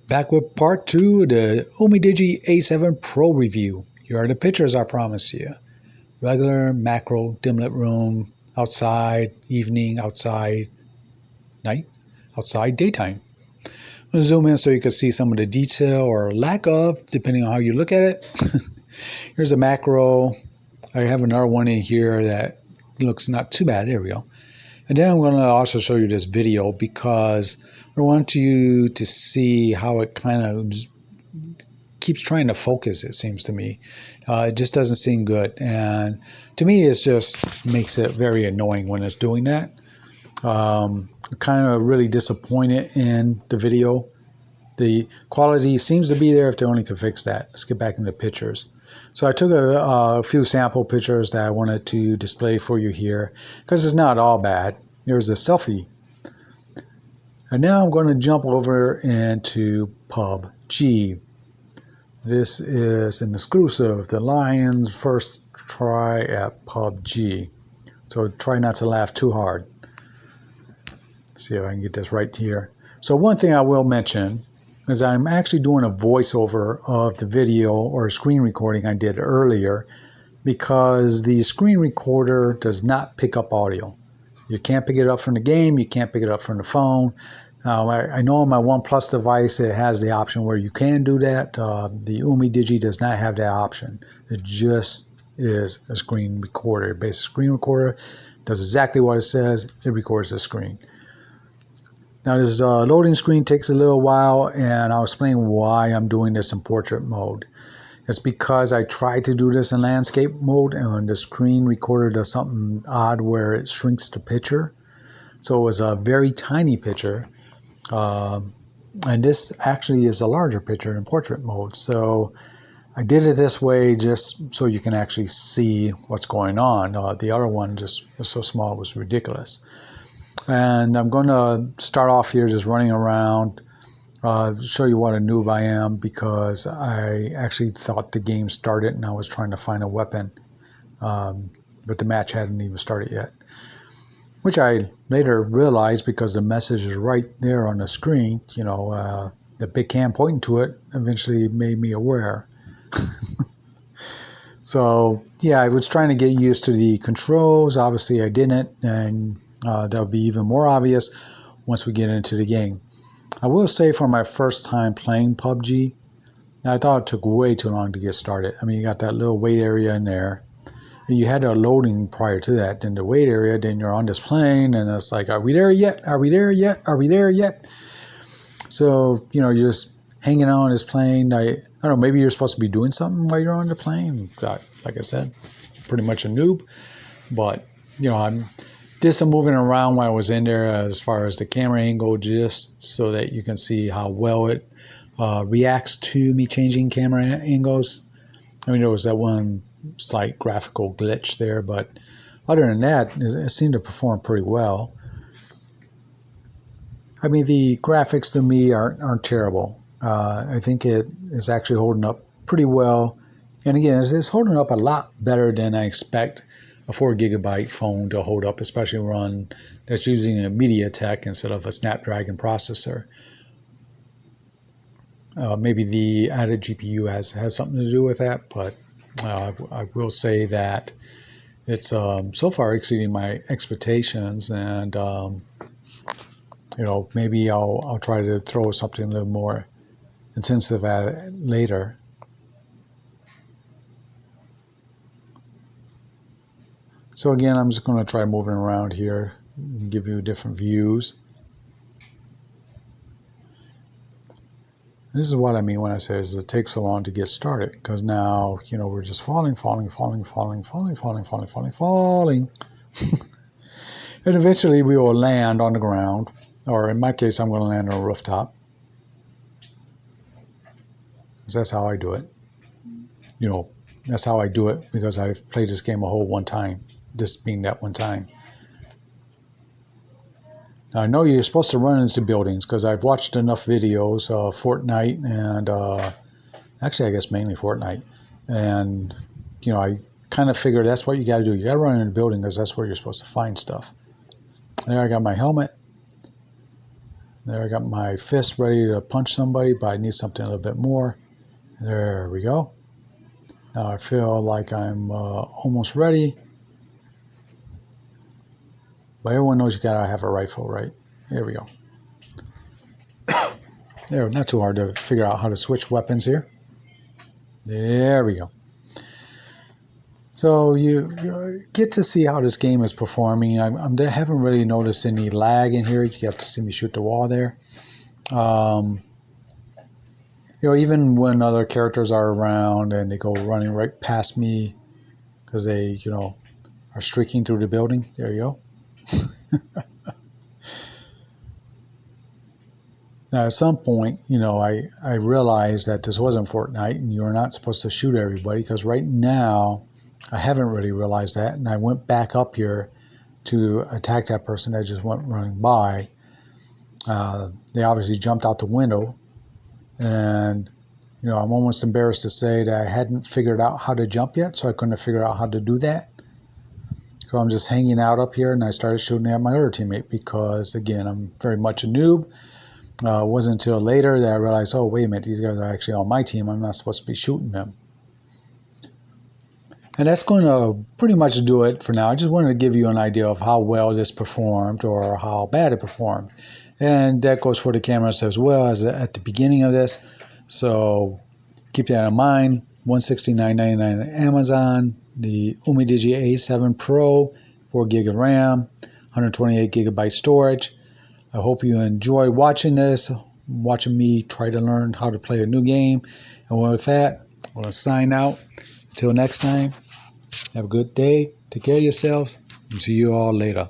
Back with part 2 of the Umidigi A7 Pro review. Here are the pictures I promised you. Regular, macro, dim lit room, outside, evening, outside, night, outside, daytime. I'm going to zoom in so you can see some of the detail or lack of, depending on how you look at it. Here's a macro. I have another one in here that looks not too bad. There we go. And then I'm going to also show you this video because I want you to see how it kind of keeps trying to focus, it seems to me. It just doesn't seem good. And to me, it just makes it very annoying when it's doing that. I'm kind of really disappointed in the video. The quality seems to be there if they only could fix that. Let's get back into pictures. So I took a few sample pictures that I wanted to display for you here because it's not all bad. Here's a selfie. And now I'm going to jump over into PUBG. This is an exclusive, the Lions' first try at PUBG. So try not to laugh too hard. Let's see if I can get this right here. So one thing I will mention is I'm actually doing a voiceover of the video or screen recording I did earlier because the screen recorder does not pick up audio. You can't pick it up from the game, you can't pick it up from the phone. I know on my OnePlus device it has the option where you can do that. The Umidigi does not have that option. It just is a screen recorder. Basic screen recorder does exactly what it says. It records the screen. Now this loading screen takes a little while, and I'll explain why I'm doing this in portrait mode. It's because I tried to do this in landscape mode, and the screen recorder does something odd where it shrinks the picture. So it was a very tiny picture, and this actually is a larger picture in portrait mode. So I did it this way just so you can actually see what's going on. The other one just was so small it was ridiculous. And I'm going to start off here just running around, show you what a noob I am because I actually thought the game started and I was trying to find a weapon, but the match hadn't even started yet, which I later realized because the message is right there on the screen. You know, the big cam pointing to it eventually made me aware. So yeah, I was trying to get used to the controls. Obviously I didn't, and that'll be even more obvious once we get into the game. I will say for my first time playing PUBG, I thought it took way too long to get started. I mean, you got that little wait area in there. You had a loading prior to that, then the wait area, then you're on this plane, and it's like, are we there yet? Are we there yet? Are we there yet? So, you know, you're just hanging out on this plane. I don't know, maybe you're supposed to be doing something while you're on the plane. Like I said, pretty much a noob. But, you know, I'm moving around while I was in there as far as the camera angle, just so that you can see how well it reacts to me changing camera angles. I mean, there was that one slight graphical glitch there, but other than that, it seemed to perform pretty well. I mean, the graphics to me aren't terrible. I think it is actually holding up pretty well. And again, it's holding up a lot better than I expect a 4 gigabyte phone to hold up, especially one that's using a MediaTek instead of a Snapdragon processor. Maybe the added GPU has something to do with that, but I will say that it's so far exceeding my expectations, and you know, maybe I'll try to throw something a little more intensive at it later. So again, I'm just going to try moving around here and give you different views. This is what I mean when I say it takes so long to get started, because now, you know, we're just falling. And eventually we will land on the ground, or in my case, I'm going to land on a rooftop. Because that's how I do it. You know, that's how I do it because I've played this game a whole one time. This being that one time. Now, I know you're supposed to run into buildings because I've watched enough videos of Fortnite and actually I guess mainly Fortnite, and you know, I kind of figured that's what you got to do. You got to run in a building because that's where you're supposed to find stuff. There I got my helmet. There, I got my fist ready to punch somebody, but I need something a little bit more. There we go. Now I feel like I'm almost ready. But everyone knows you gotta have a rifle, right? There we go. There, not too hard to figure out how to switch weapons here. There we go. So you get to see how this game is performing. I haven't really noticed any lag in here. You have to see me shoot the wall there. Even when other characters are around and they go running right past me because they, are streaking through the building. There you go. Now, at some point, I realized that this wasn't Fortnite and you're not supposed to shoot everybody, because right now I haven't really realized that, and I went back up here to attack that person that just went running by. They obviously jumped out the window, and I'm almost embarrassed to say that I hadn't figured out how to jump yet, so I couldn't figure out how to do that. So I'm just hanging out up here, and I started shooting at my other teammate because, again, I'm very much a noob. It wasn't until later that I realized, oh, wait a minute, these guys are actually on my team. I'm not supposed to be shooting them. And that's going to pretty much do it for now. I just wanted to give you an idea of how well this performed or how bad it performed. And that goes for the cameras as well as at the beginning of this. So keep that in mind. $169.99 on Amazon. The Umidigi A7 Pro, 4 gig of RAM, 128 gigabyte storage. I hope you enjoy watching this, watching me try to learn how to play a new game. And with that, I'm going to sign out. Until next time, have a good day. Take care of yourselves. And see you all later.